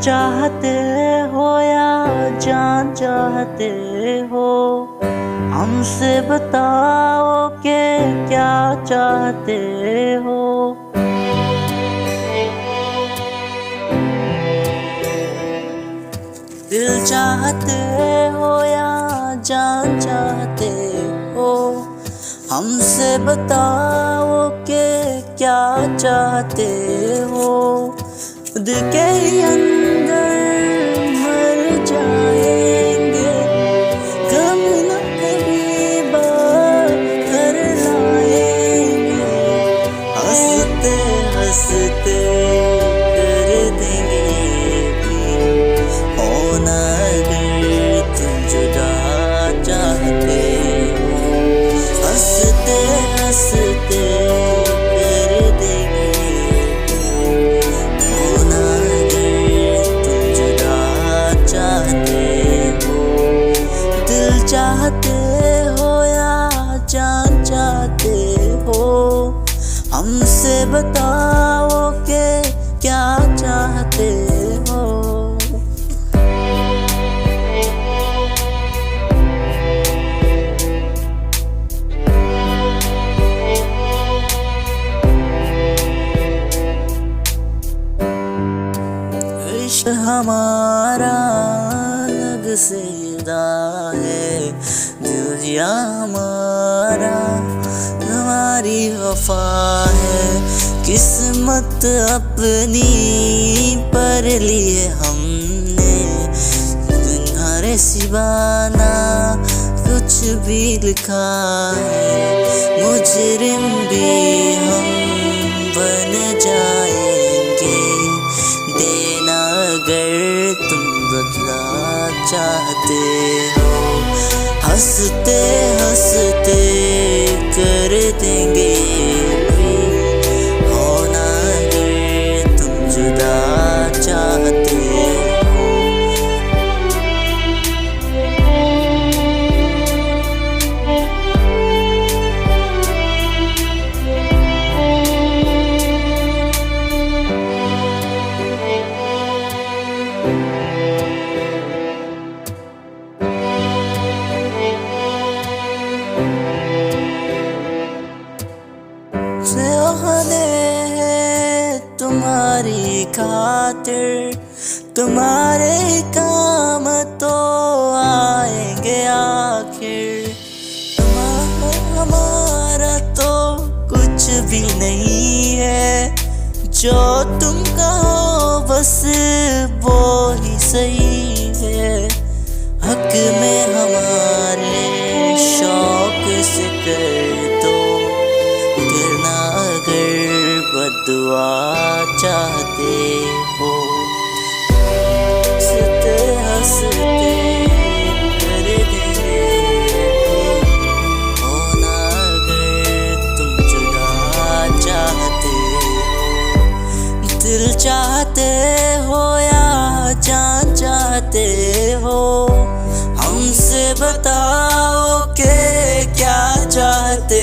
चाहते हो या जान चाहते हो, हमसे बताओ कि क्या चाहते हो। दिल चाहते हो या जान चाहते हो, हमसे बताओ कि क्या चाहते हो। खुद के ही अंदर मर जाएंगे, गम न कभी बाहर लाएंगे। हंसते हंसते कर देंगे होना अगर तुम जुदा चाहते हो। हंसते हंसते कर देंगे होना अगर तुम जुदा चाहते हो। दिल चाहते हो या जान चाहते हो, हमसे बताओ कि क्या चाहते हो। इश्क हमारा अलग से जुदा है, दिल हमारा हमारी वफा है। किस्मत अपनी पर लिए हमने, तुम्हारे सिवाना कुछ भी लिखा है। मुजरिम भी हम बन जाएंगे, देना अगर तुम बदला चाहते हो। हंसते हंसते कर देंगे होना अगर तुम जुदा चाहते हो। तुम्हारी खातिर तुम्हारे काम तो आएंगे आखिर। हमारा तो कुछ भी नहीं है, जो तुम कहो बस वो ही सही है। हक में हमारे शौक से कर दो, करना अगर बदुआ चाहते हो। हंसते हंसते कर देंगे होना अगर तुम जुदा चाहते हो। दिल चाहते हो या जान चाहते हो, हमसे बताओ कि क्या चाहते